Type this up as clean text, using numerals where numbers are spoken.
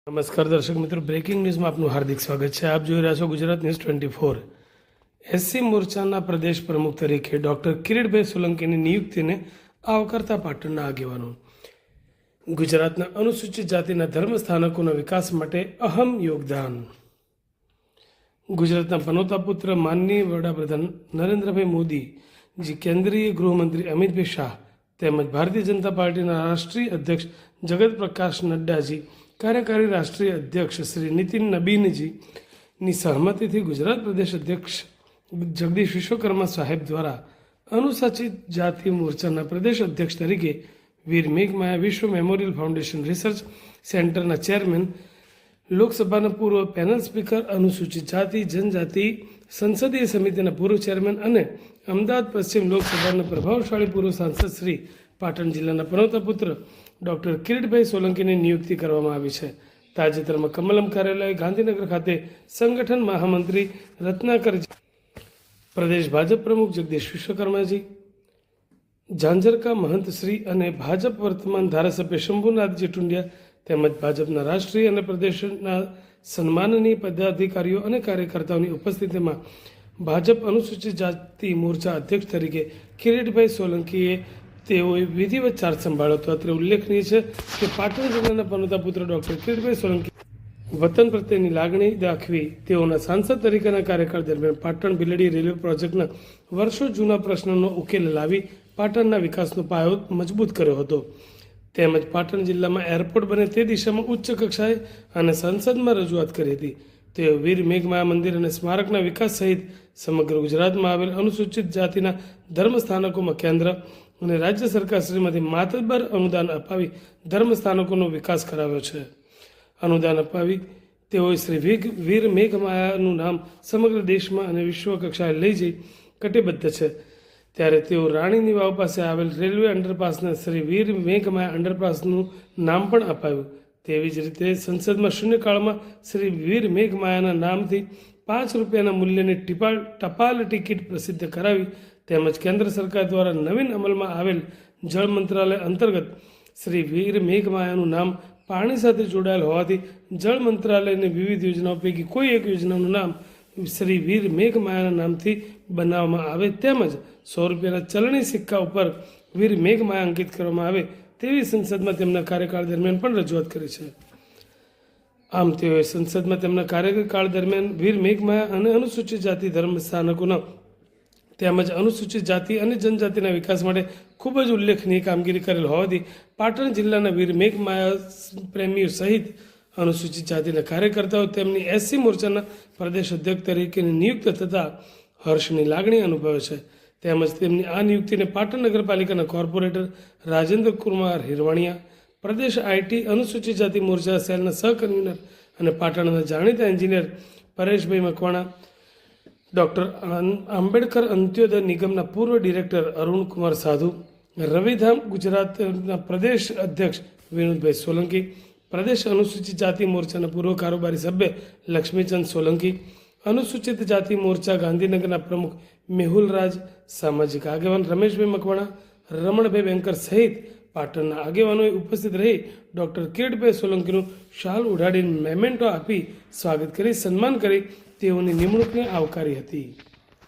નમસ્કાર દર્શક મિત્રો, બ્રેકિંગ ન્યૂઝમાં આપનું હાર્દિક સ્વાગત છે. આપ જોઈ રહ્યા છો ગુજરાત ન્યૂઝ 24. એસસી મોરચાના પ્રદેશ પ્રમુખ તરીકે ડોક્ટર કિરીટભાઈ સોલંકીની નિયુક્તિને આવકારતા પાટણના આગેવાનો. ગુજરાતના અનુસૂચિત જાતિના ધર્મસ્થાનકોના વિકાસ માટે અહમ યોગદાન. ગુજરાતના પનોતા પુત્ર માનનીય વડાપ્રધાન નરેન્દ્રભાઈ મોદી, જે કેન્દ્રીય ગૃહમંત્રી અમિતભાઈ શાહ તેમજ ભારતીય જનતા પાર્ટીના રાષ્ટ્રીય અધ્યક્ષ જગત પ્રકાશ નડ્ડાજી, કાર્યકારી રાષ્ટ્રીય અધ્યક્ષ શ્રી નીતિન નબીનજીની સહમતિથી ગુજરાત પ્રદેશ અધ્યક્ષ જગદીશ વિશ્વકર્મા સાહેબ દ્વારા અનુસૂચિત જાતિ મોરચાના પ્રદેશ અધ્યક્ષ તરીકે વીર મેઘમાયા વિશ્વ મેમોરિયલ ફાઉન્ડેશન રિસર્ચ સેન્ટરના ચેરમેન, લોકસભાના પૂર્વ પેનલ સ્પીકર, અનુસૂચિત જાતિ જનજાતિ સંસદીય સમિતિના પૂર્વ ચેરમેન અને અમદાવાદ પશ્ચિમ લોકસભાના પ્રભાવશાળી પૂર્વ સાંસદ શ્રી પાટણ જિલ્લાના પનોતા પુત્ર ડોક્ટર કિરીટભાઈ સોલંકીની નિયુક્તિ કરવામાં આવી છે. તાજેતરમાં કમલમ કાર્યાલય ગાંધીનગર ખાતે સંગઠન મહામંત્રી રત્નાકર, પ્રદેશ ભાજપ પ્રમુખ જગદીશ વિશ્વકર્માજી, ઝાંઝરકા મહંત શ્રી અને ભાજપ વર્તમાન ધારાસભ્ય શંભુનાથજી ટુંડિયા તેમજ ભાજપના રાષ્ટ્રીય અને પ્રદેશના સન્માનનીય પદાધિકારીઓ અને કાર્યકર્તાઓની ઉપસ્થિતિમાં ભાજપ અનુસૂચિત જાતિ મોરચા અધ્યક્ષ તરીકે કિરીટભાઈ સોલંકીએ તેઓએ વિધિવત ચાર્જ સંભાળ્યો હતો. અત્રે ઉલ્લેખનીય છે કે પાટણ જિલ્લાના પનોતા પુત્ર ડોક્ટર કિરીટભાઈ સોલંકી વતન પ્રત્યેની લાગણી દાખવી તેઓના સાંસદ તરીકેના કાર્યકાળ દરમિયાન પાટણ બિલડી રેલવે પ્રોજેક્ટના વર્ષો જૂના પ્રશ્નનો ઉકેલ લાવી પાટણના વિકાસનો પાયો મજબૂત કર્યો હતો. તેમજ પાટણ જિલ્લામાં એરપોર્ટ બને તે દિશામાં ઉચ્ચ કક્ષાએ અને સંસદમાં રજૂઆત કરી હતી. તેઓ વીર મેઘમાયા મંદિર અને સ્મારકના વિકાસ સહિત સમગ્ર ગુજરાતમાં આવેલ અનુસૂચિત જાતિના ધર્મસ્થાનકોમાં કેન્દ્ર અને રાજ્ય સરકાર શ્રીમાંથી માતબર અનુદાન અપાવી ધર્મસ્થાનકોનો વિકાસ કરાવ્યો છે. અનુદાન અપાવી તેઓએ શ્રી વીર મેઘમાયાનું નામ સમગ્ર દેશમાં અને વિશ્વ કક્ષાએ લઈ જઈ કટિબદ્ધ છે. ત્યારે તેઓ રાણીની વાવ પાસે આવેલ રેલવે અંડરપાસને શ્રી વીર મેઘમાયા અંડરપાસનું નામ પણ અપાવ્યું. તેવી જ રીતે સંસદમાં શૂન્યકાળમાં શ્રી વીર મેઘમાયાના નામથી 5 રૂપિયાના મૂલ્યની ટપાલ ટિકિટ પ્રસિદ્ધ કરાવી તેમજ કેન્દ્ર સરકાર દ્વારા નવીન અમલમાં આવેલ જળ મંત્રાલય અંતર્ગત શ્રી વીર મેઘમાયાનું નામ પાણી સાથે જોડાયેલ હોવાથી જળ મંત્રાલયની વિવિધ યોજનાઓ પૈકી કોઈ એક યોજનાનું નામ શ્રી વીર મેઘમાયાના નામથી બનાવવામાં આવે તેમજ 100 રૂપિયાના ચલણી સિક્કા ઉપર વીર મેઘમાયા અંકિત કરવામાં આવે તેવી સંસદમાં તેમના કાર્યકાળ દરમિયાન પણ રજૂઆત કરી છે. આમ તેઓએ સંસદમાં તેમના કાર્યકાળ દરમિયાન વીર મેઘમાયા અને અનુસૂચિત જાતિ ધર્મ સ્થાનકોના તેમજ અનુસૂચિત જાતિ અને જનજાતિના વિકાસ માટે ખૂબ જ ઉલ્લેખનીય કામગીરી કરેલ હોવાથી પાટણ જિલ્લાના વીર મેઘમાયા પ્રેમીઓ સહિત અનુસૂચિત જાતિના કાર્યકર્તાઓ તેમની એસસી મોરચાના પ્રદેશ અધ્યક્ષ તરીકેની નિયુક્ત થતાં હર્ષની લાગણી અનુભવે છે. તેમજ તેમની આ નિયુક્તિને પાટણ નગરપાલિકાના corporator Rajendra Kumar Hirvaniya, Pradesh IT અનુસૂચિત જાતિ મોરચા સેલના સહકન્વીનર અને પાટણના જાણીતા એન્જિનિયર પરેશભાઈ મકવાણા, ડૉક્ટર આંબેડકર અંત્યોદય નિગમના પૂર્વ ડિરેક્ટર અરુણકુમાર સાધુ, રવિધામ ગુજરાતના પ્રદેશ અધ્યક્ષ વિનોદભાઈ સોલંકી, પ્રદેશ અનુસૂચિત જાતિ મોરચાના પૂર્વ કારોબારી સભ્ય લક્ષ્મીચંદ સોલંકી, અનુસૂચિત જાતિ મોરચા ગાંધીનગરના પ્રમુખ મેહુલ રાજ, સામાજિક આગેવાન રમેશભાઈ મકવાણા, રમણભાઈ બેંકર સહિત પાટણના આગેવાનોએ ઉપસ્થિત રહી ડૉક્ટર કિરીટભાઈ સોલંકીનું શાલ ઉડાડીને મેમેન્ટો આપી સ્વાગત કરી સન્માન કરી તેઓની નિમણૂકને આવકારી હતી.